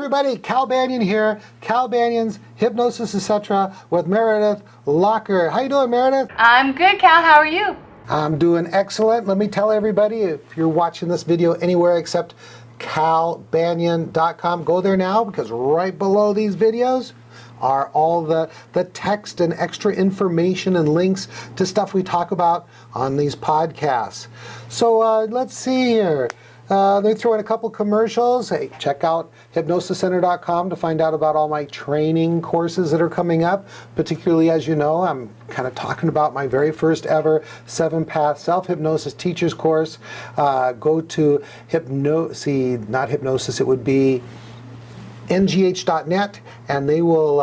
everybody, Cal Banyan here. Cal Banyan's Hypnosis Etc. with Meredith Locher. How you doing, Meredith? I'm good, Cal. How are you? I'm doing excellent. Let me tell everybody, if you're watching this video anywhere except calbanyan.com, go there now, because right below these videos are all the text and extra information and links to stuff we talk about on these podcasts. So let's see here. They throw in a couple commercials. Hey, check out hypnosiscenter.com to find out about all my training courses that are coming up. Particularly, as you know, I'm kind of talking about my very first ever 7-path self-hypnosis teacher's course. Go to not hypnosis, it would be ngh.net, and they will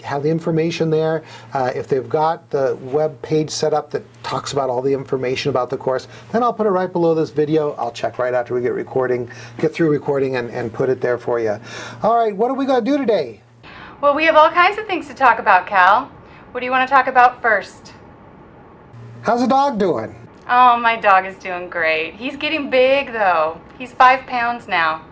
have the information there. If they've got the web page set up that talks about all the information about the course, then I'll put it right below this video. I'll check right after we get through recording and put it there for you. All right, what are we going to do today? Well, we have all kinds of things to talk about, Cal. What do you want to talk about first? How's the dog doing? Oh, my dog is doing great. He's getting big, though. He's 5 pounds now.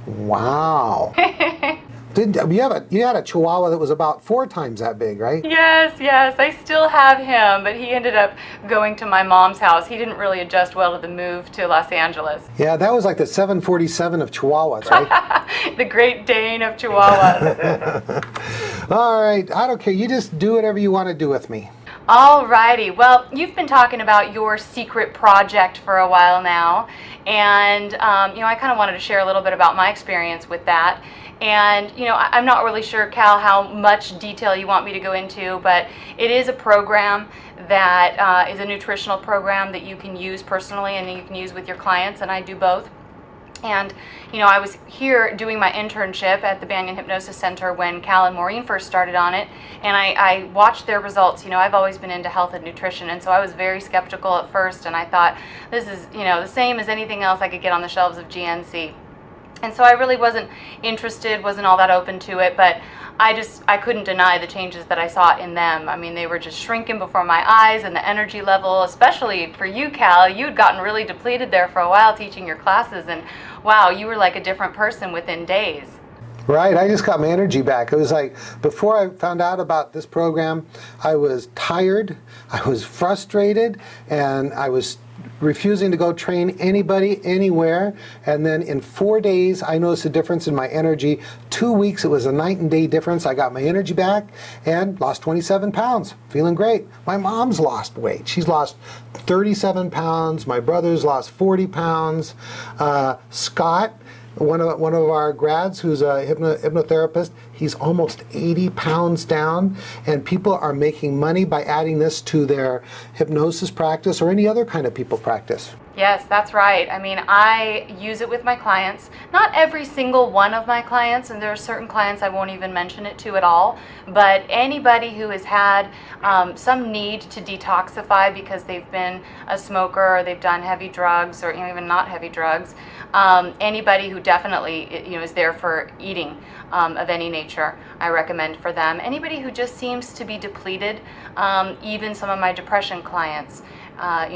Wow. You had a Chihuahua that was about 4 times that big, right? Yes. I still have him, but he ended up going to my mom's house. He didn't really adjust well to the move to Los Angeles. Yeah, that was like the 747 of Chihuahuas, right? The Great Dane of Chihuahuas. All right, I don't care. You just do whatever you want to do with me. Alrighty, well, you've been talking about your secret project for a while now, and I kind of wanted to share a little bit about my experience with that. And I'm not really sure, Cal, how much detail you want me to go into, but it is a program that is a nutritional program that you can use personally and you can use with your clients, and I do both. And I was here doing my internship at the Banyan Hypnosis Center when Cal and Maureen first started on it, and I watched their results. I've always been into health and nutrition, and so I was very skeptical at first, and I thought, this is the same as anything else I could get on the shelves of GNC. And so I really wasn't interested, wasn't all that open to it, but I couldn't deny the changes that I saw in them. I mean, they were just shrinking before my eyes, and the energy level, especially for you, Cal, you'd gotten really depleted there for a while teaching your classes, and wow, you were like a different person within days. Right, I just got my energy back. It was like, before I found out about this program, I was tired, I was frustrated, and I was refusing to go train anybody anywhere. And then in 4 days, I noticed a difference in my energy. 2 weeks, it was a night and day difference. I got my energy back and lost 27 pounds. Feeling great. My mom's lost weight. She's lost 37 pounds. My brother's lost 40 pounds. Scott, one of our grads who's a hypnotherapist, he's almost 80 pounds down, and people are making money by adding this to their hypnosis practice or any other kind of people practice. Yes, that's right. I mean, I use it with my clients. Not every single one of my clients, and there are certain clients I won't even mention it to at all, but anybody who has had some need to detoxify because they've been a smoker or they've done heavy drugs or even not heavy drugs, anybody who definitely is there for eating of any nature, I recommend for them. Anybody who just seems to be depleted, even some of my depression clients,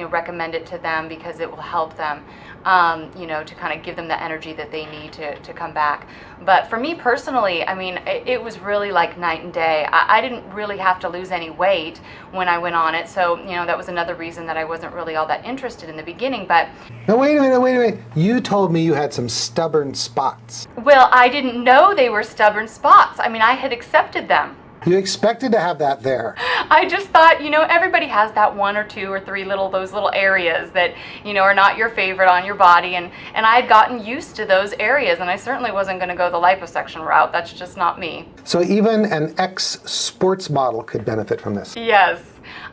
recommend it to them because it will help them, to kind of give them the energy that they need to come back. But for me personally, I mean, it was really like night and day. I didn't really have to lose any weight when I went on it, so that was another reason that I wasn't really all that interested in the beginning. But now wait a minute. You told me you had some stubborn spots. Well, I didn't know they were stubborn spots. I mean, I had accepted them. You expected to have that there. I just thought, everybody has that 1 or 2 or 3 those little areas that, are not your favorite on your body. And I had gotten used to those areas, and I certainly wasn't going to go the liposuction route. That's just not me. So even an ex-sports model could benefit from this? Yes.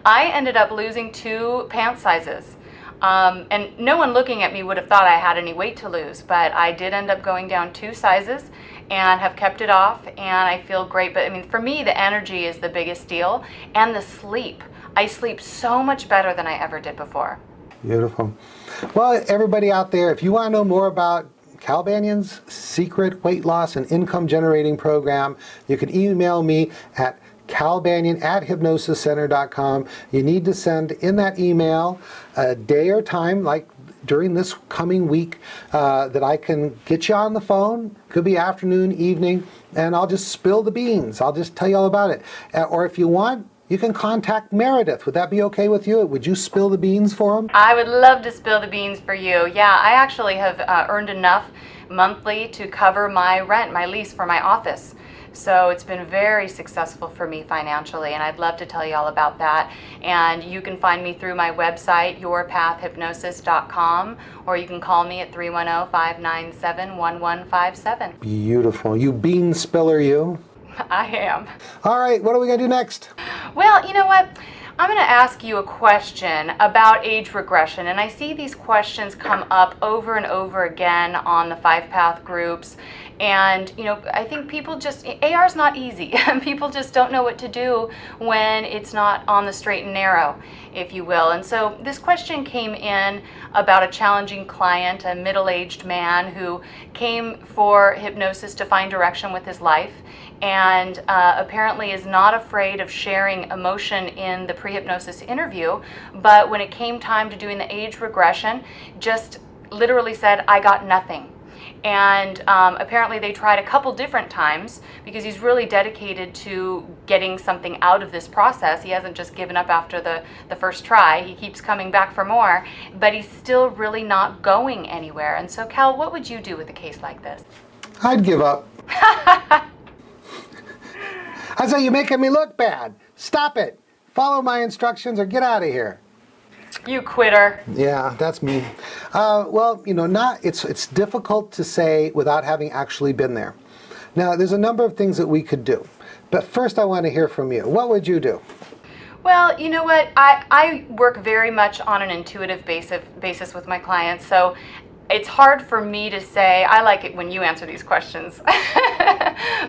I ended up losing 2 pant sizes. And no one looking at me would have thought I had any weight to lose, but I did end up going down 2 sizes and have kept it off, and I feel great. But I mean, for me, the energy is the biggest deal, and the sleep. I sleep so much better than I ever did before. Beautiful. Well, everybody out there, if you want to know more about Cal Banyan's secret weight loss and income generating program, you can email me at calbanyan@hypnosiscenter.com. You need to send in that email a day or time, like during this coming week, that I can get you on the phone. Could be afternoon, evening, and I'll just spill the beans. I'll just tell you all about it. Or if you want, you can contact Meredith. Would that be okay with you? Would you spill the beans for them? I would love to spill the beans for you. Yeah, I actually have earned enough monthly to cover my rent, my lease for my office. So it's been very successful for me financially, and I'd love to tell you all about that. And you can find me through my website, yourpathhypnosis.com, or you can call me at 310-597-1157. Beautiful. You bean spiller, you. I am. All right, what are we going to do next? Well, you know what? I'm going to ask you a question about age regression, and I see these questions come up over and over again on the 5-Path groups. And, you know, I think people just, AR is not easy. People just don't know what to do when it's not on the straight and narrow, if you will. And so this question came in about a challenging client, a middle-aged man who came for hypnosis to find direction with his life, and apparently is not afraid of sharing emotion in the pre-hypnosis interview, but when it came time to doing the age regression, just literally said, "I got nothing." And apparently they tried a couple different times because he's really dedicated to getting something out of this process. He hasn't just given up after the first try. He keeps coming back for more, but he's still really not going anywhere. And so, Cal, what would you do with a case like this? I'd give up. I say, you're making me look bad. Stop it. Follow my instructions or get out of here. You quitter. Yeah, that's me. Well, you know, it's difficult to say without having actually been there. Now, there's a number of things that we could do. But first I want to hear from you. What would you do? Well, you know what? I work very much on an intuitive basis with my clients. So it's hard for me to say. I like it when you answer these questions.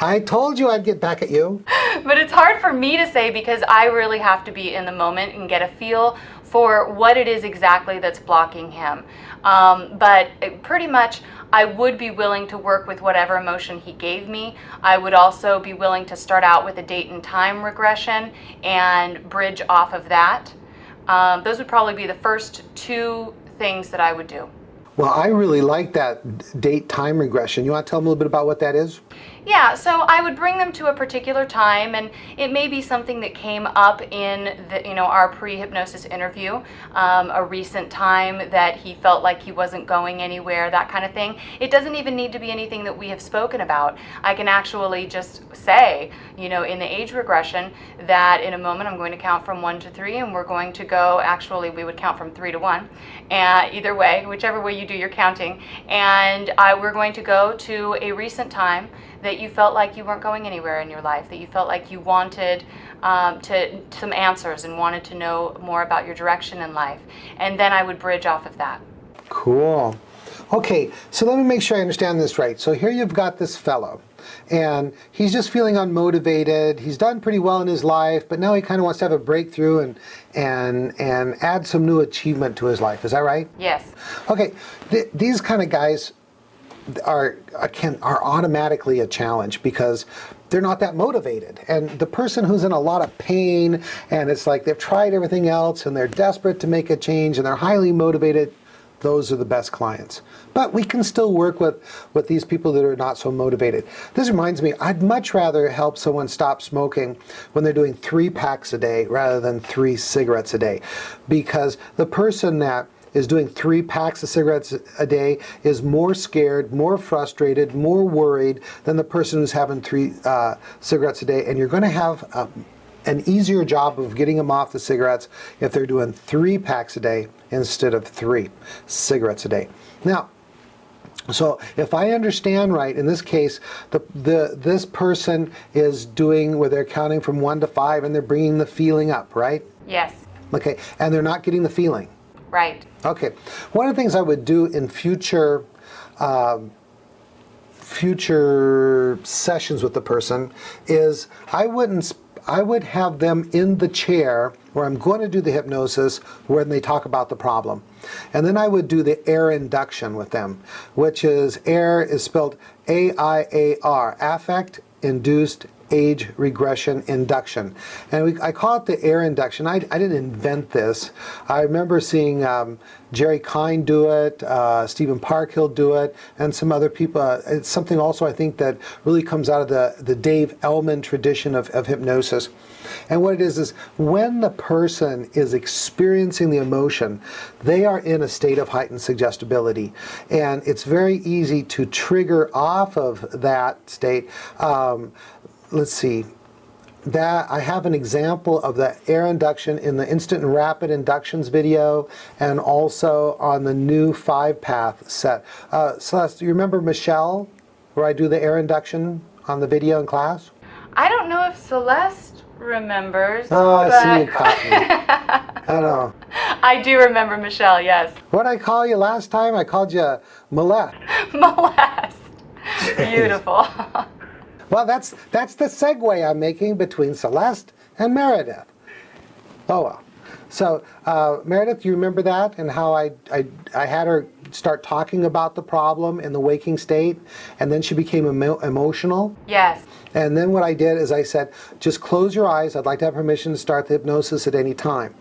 I told you I'd get back at you. But it's hard for me to say because I really have to be in the moment and get a feel for what it is exactly that's blocking him. But pretty much, I would be willing to work with whatever emotion he gave me. I would also be willing to start out with a date and time regression and bridge off of that. Those would probably be the first two things that I would do. Well, I really like that date time regression. You want to tell them a little bit about what that is? Yeah, so I would bring them to a particular time, and it may be something that came up in our pre-hypnosis interview, a recent time that he felt like he wasn't going anywhere, that kind of thing. It doesn't even need to be anything that we have spoken about. I can actually just say, in the age regression, that in a moment I'm going to count from 1 to 3, and we're going to go, actually we would count from 3 to 1, either way, whichever way you do your counting, and we're going to go to a recent time that you felt like you weren't going anywhere in your life, that you felt like you wanted some answers and wanted to know more about your direction in life. And then I would bridge off of that. Cool. Okay, so let me make sure I understand this right. So here you've got this fellow, and he's just feeling unmotivated. He's done pretty well in his life, but now he kind of wants to have a breakthrough and add some new achievement to his life. Is that right? Yes. Okay, these kind of guys are automatically a challenge because they're not that motivated. And the person who's in a lot of pain and it's like they've tried everything else and they're desperate to make a change and they're highly motivated, those are the best clients. But we can still work with these people that are not so motivated. This reminds me, I'd much rather help someone stop smoking when they're doing 3 packs a day rather than 3 cigarettes a day, because the person that is doing 3 packs of cigarettes a day is more scared, more frustrated, more worried than the person who's having 3 cigarettes a day. And you're going to have an easier job of getting them off the cigarettes if they're doing 3 packs a day instead of 3 cigarettes a day. Now, so if I understand right, in this case, this person is doing where they're counting from 1 to 5 and they're bringing the feeling up, right? Yes. Okay, and they're not getting the feeling. Right. Okay. One of the things I would do in future sessions with the person is I would have them in the chair where I'm going to do the hypnosis when they talk about the problem. And then I would do the AIR Induction with them, which is AIR is spelled AIAR, Affect Induced age regression induction. And I call it the AIR Induction. I didn't invent this. I remember seeing Jerry Kine do it, Stephen Parkhill do it, and some other people. It's something also I think that really comes out of the Dave Ellman tradition of hypnosis. And what it is when the person is experiencing the emotion, they are in a state of heightened suggestibility. And it's very easy to trigger off of that state. Let's see. That I have an example of the AIR induction in the instant and rapid inductions video, and also on the new 5-path set. Celeste, do you remember Michelle, where I do the AIR induction on the video in class? I don't know if Celeste remembers. Oh, I see you caught me. I know. I do remember Michelle, yes. What did I call you last time? I called you Molest. Molest. Beautiful. Well, that's the segue I'm making between Celeste and Meredith. Oh well. So Meredith, you remember that and how I had her start talking about the problem in the waking state, and then she became emotional? Yes. And then what I did is I said, just close your eyes. I'd like to have permission to start the hypnosis at any time.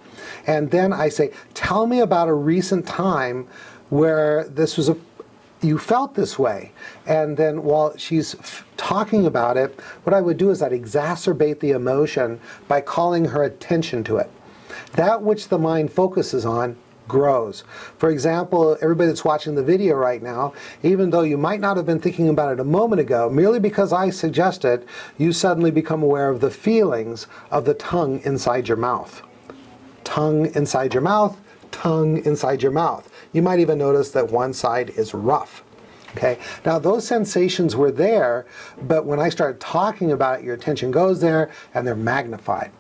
And then I say, tell me about a recent time where you felt this way. And then while she's talking about it, what I would do is I'd exacerbate the emotion by calling her attention to it. That which the mind focuses on grows. For example, everybody that's watching the video right now, even though you might not have been thinking about it a moment ago, merely because I suggest it, you suddenly become aware of the feelings of the tongue inside your mouth. Tongue inside your mouth, tongue inside your mouth. You might even notice that one side is rough. Okay. Now those sensations were there, but when I started talking about it, your attention goes there and they're magnified.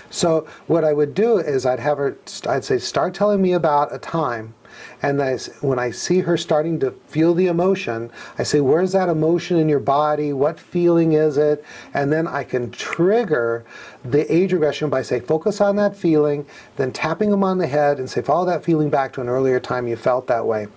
So what I would do is I'd say, start telling me about a time, and when I see her starting to feel the emotion, I say, where's that emotion in your body? What feeling is it? And then I can trigger the age regression by saying, focus on that feeling, then tapping them on the head and say, follow that feeling back to an earlier time you felt that way.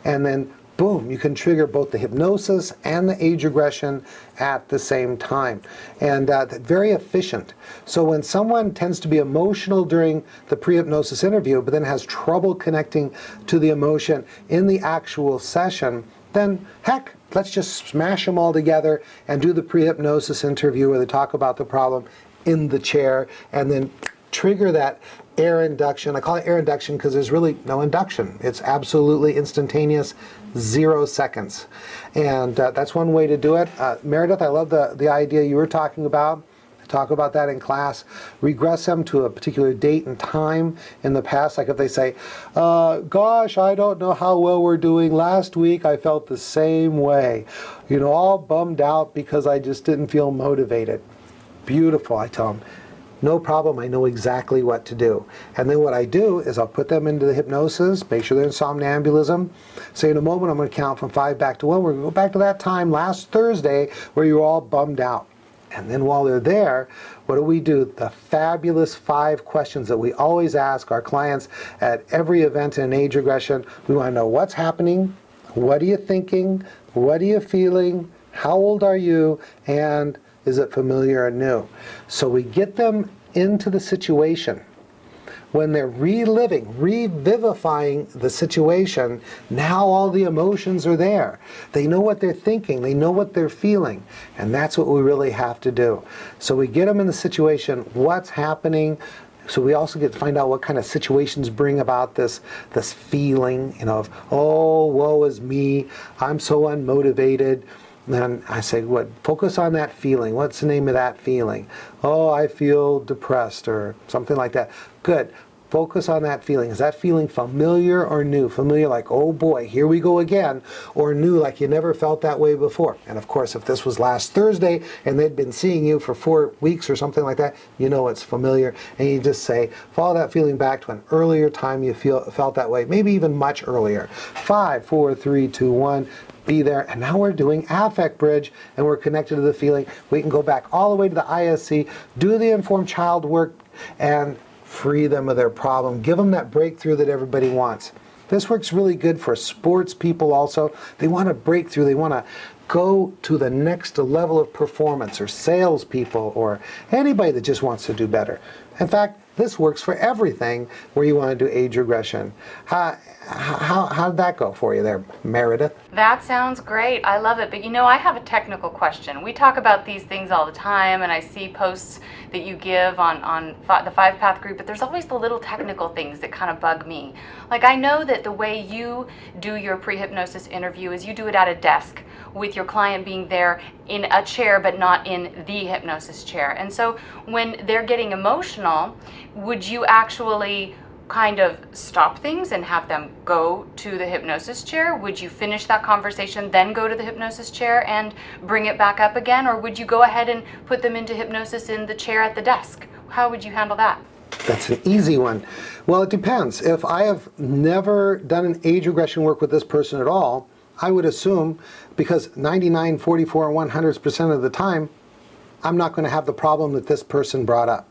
And then boom, you can trigger both the hypnosis and the age regression at the same time. And very efficient. So when someone tends to be emotional during the pre-hypnosis interview, but then has trouble connecting to the emotion in the actual session, then heck, let's just smash them all together and do the pre-hypnosis interview where they talk about the problem in the chair, and then trigger that AIR induction. I call it AIR induction because there's really no induction. It's absolutely instantaneous, 0 seconds. And that's one way to do it. Meredith, I love the idea you were talking about. I talk about that in class. Regress them to a particular date and time in the past. Like if they say, gosh, I don't know how well we're doing. Last week I felt the same way. You know, all bummed out because I just didn't feel motivated. Beautiful, I tell them. No problem, I know exactly what to do. And then what I do is I'll put them into the hypnosis, make sure they're in somnambulism. Say in a moment I'm going to count from 5 back to 1. We're going to go back to that time last Thursday where you were all bummed out. And then while they're there, what do? The fabulous 5 questions that we always ask our clients at every event in age regression. We want to know what's happening, what are you thinking, what are you feeling, how old are you, and is it familiar or new? So we get them into the situation. When they're reliving, revivifying the situation, now all the emotions are there. They know what they're thinking, they know what they're feeling, and that's what we really have to do. So we get them in the situation, what's happening, so we also get to find out what kind of situations bring about this feeling, of, oh, woe is me, I'm so unmotivated. Then I say, focus on that feeling. What's the name of that feeling? Oh, I feel depressed or something like that. Good. Focus on that feeling. Is that feeling familiar or new? Familiar like, oh boy, here we go again. Or new like you never felt that way before. And of course, if this was last Thursday and they'd been seeing you for 4 weeks or something like that, you know it's familiar. And you just say, follow that feeling back to an earlier time you felt that way. Maybe even much earlier. 5, 4, 3, 2, 1. Be there, and now we're doing affect bridge, and we're connected to the feeling. We can go back all the way to the ISC, do the informed child work, and free them of their problem. Give them that breakthrough that everybody wants. This works really good for sports people also. They want a breakthrough. They want to go to the next level of performance, or salespeople, or anybody that just wants to do better. In fact, this works for everything where you want to do age regression. How did that go for you there, Meredith? That sounds great. I love it. But I have a technical question. We talk about these things all the time, and I see posts that you give on the 5-path group, but there's always the little technical things that kind of bug me. Like, I know that the way you do your pre-hypnosis interview is you do it at a desk with your client being there in a chair, but not in the hypnosis chair. And so when they're getting emotional, would you actually kind of stop things and have them go to the hypnosis chair? Would you finish that conversation, then go to the hypnosis chair and bring it back up again? Or would you go ahead and put them into hypnosis in the chair at the desk? How would you handle that? That's an easy one. Well, it depends. If I have never done an age regression work with this person at all, I would assume, because 99, 44, and 100% of the time, I'm not going to have the problem that this person brought up.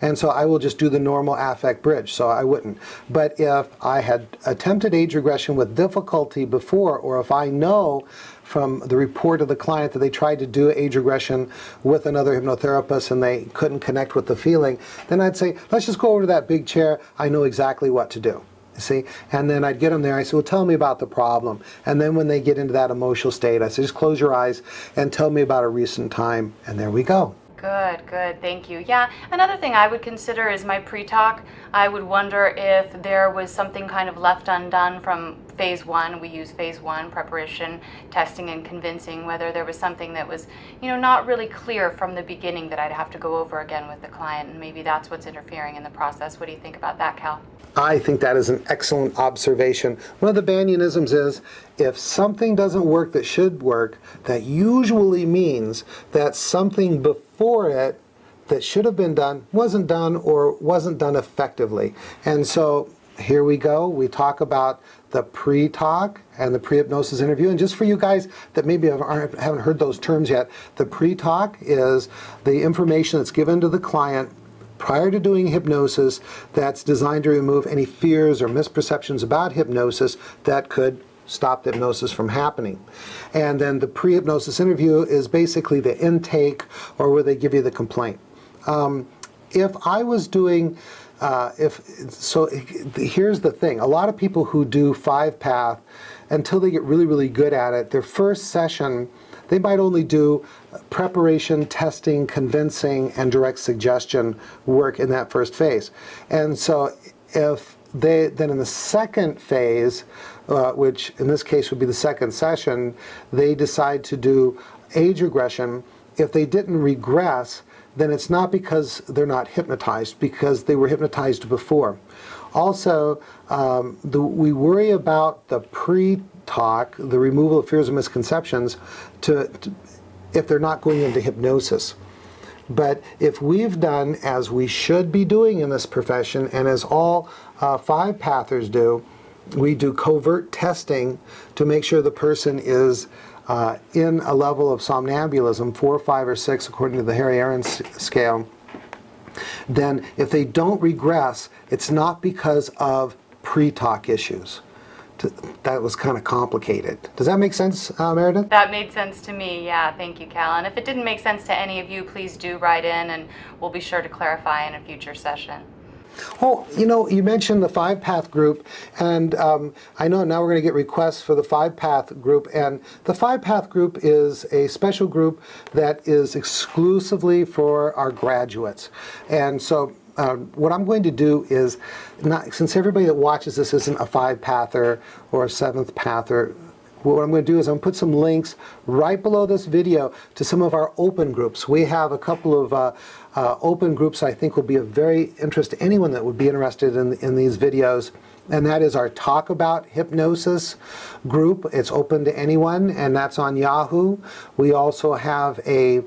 And so I will just do the normal affect bridge, so I wouldn't. But if I had attempted age regression with difficulty before, or if I know from the report of the client that they tried to do age regression with another hypnotherapist and they couldn't connect with the feeling, then I'd say, let's just go over to that big chair. I know exactly what to do. See, and then I'd get them there. I say, well, tell me about the problem. And then when they get into that emotional state, I say, just close your eyes and tell me about a recent time. And there we go. Good, good, thank you. Yeah, another thing I would consider is my pre-talk. I would wonder if there was something kind of left undone from phase 1. We use phase 1, preparation, testing, and convincing, whether there was something that was, not really clear from the beginning that I'd have to go over again with the client, and maybe that's what's interfering in the process. What do you think about that, Cal? I think that is an excellent observation. One of the Banyanisms is, if something doesn't work that should work, that usually means that something before it that should have been done wasn't done, or wasn't done effectively. And so here we go. We talk about the pre-talk and the pre-hypnosis interview. And just for you guys that maybe haven't heard those terms yet, the pre-talk is the information that's given to the client prior to doing hypnosis that's designed to remove any fears or misperceptions about hypnosis that could stop the hypnosis from happening. And then the pre-hypnosis interview is basically the intake, or where they give you the complaint. If I was doing, here's the thing. A lot of people who do 5-path, until they get really, really good at it, their first session, they might only do preparation, testing, convincing, and direct suggestion work in that first phase. And so if they, then in the second phase, which in this case would be the second session, they decide to do age regression. If they didn't regress, then it's not because they're not hypnotized, because they were hypnotized before. Also, we worry about the pre-talk, the removal of fears and misconceptions, if they're not going into hypnosis. But if we've done as we should be doing in this profession, and as all 5-pathers do, we do covert testing to make sure the person is in a level of somnambulism, 4, 5, or 6, according to the AIAR scale. Then if they don't regress, it's not because of pre-talk issues. That was kind of complicated. Does that make sense, Meredith? That made sense to me, yeah. Thank you, Cal. And if it didn't make sense to any of you, please do write in, and we'll be sure to clarify in a future session. Oh, you mentioned the 5-path group, and I know now we're going to get requests for the 5-path group, and the 5-path group is a special group that is exclusively for our graduates. And so what I'm going to do is, since everybody that watches this isn't a 5-pather or a 7th-pather, what I'm going to do is I'm going to put some links right below this video to some of our open groups. We have a couple of open groups I think will be of very interest to anyone that would be interested in these videos. And that is our Talk About Hypnosis group. It's open to anyone, and that's on Yahoo. We also have a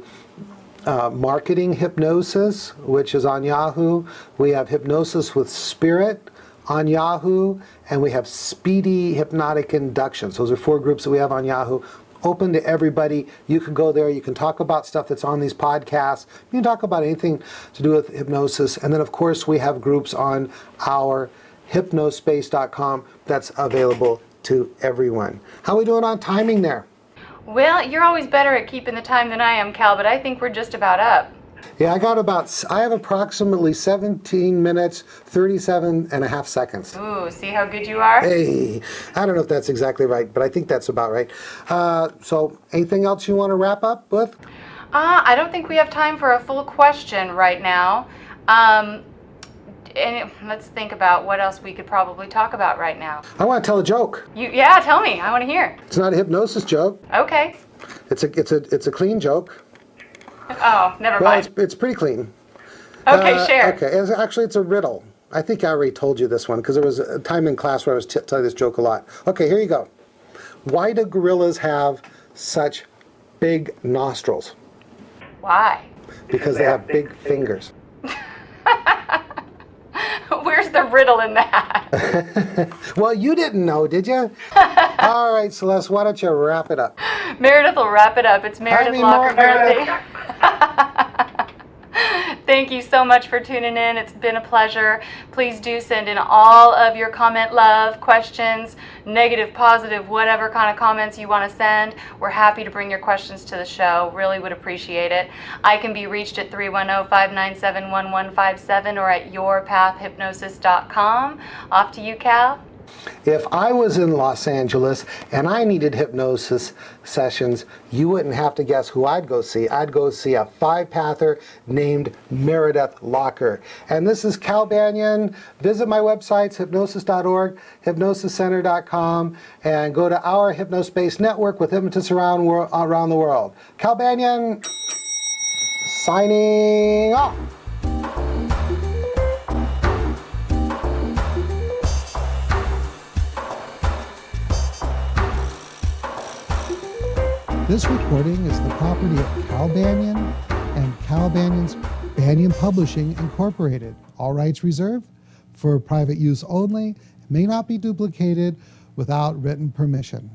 Marketing Hypnosis, which is on Yahoo. We have Hypnosis with Spirit on Yahoo, and we have Speedy Hypnotic Inductions. Those are 4 groups that we have on Yahoo. Open to everybody. You can go there. You can talk about stuff that's on these podcasts. You can talk about anything to do with hypnosis. And then, of course, we have groups on our hypnospace.com that's available to everyone. How are we doing on timing there? Well, you're always better at keeping the time than I am, Cal, but I think we're just about up. Yeah, I have approximately 17 minutes, 37 and a half seconds. Ooh, see how good you are? Hey, I don't know if that's exactly right, but I think that's about right. So anything else you want to wrap up with? I don't think we have time for a full question right now. And let's think about what else we could probably talk about right now. I want to tell a joke. Yeah, tell me. I want to hear. It's not a hypnosis joke. Okay. It's a clean joke. Oh, never Well, mind. it's pretty clean. Okay, share. Okay, actually it's a riddle. I think I already told you this one because there was a time in class where I was telling this joke a lot. Okay, here you go. Why do gorillas have such big nostrils? Why? Because they have big fingers. Where's the riddle in that? Well, you didn't know, did you? All right, Celeste, why don't you wrap it up? Meredith will wrap it up. It's Meredith Locher birthday. Thank you so much for tuning in. It's been a pleasure. Please do send in all of your comment, love, questions, negative, positive, whatever kind of comments you want to send. We're happy to bring your questions to the show. Really would appreciate it. I can be reached at 310-597-1157 or at yourpathhypnosis.com. Off to you, Cal. If I was in Los Angeles and I needed hypnosis sessions, you wouldn't have to guess who I'd go see. I'd go see a 5-pather named Meredith Locher. And this is Cal Banyan. Visit my websites, hypnosis.org, hypnosiscenter.com, and go to our Hypnospace network with hypnotists around the world. Cal Banyan, signing off. This recording is the property of Cal Banyan and Cal Banyan's Banyan Publishing Incorporated. All rights reserved for private use only, may not be duplicated without written permission.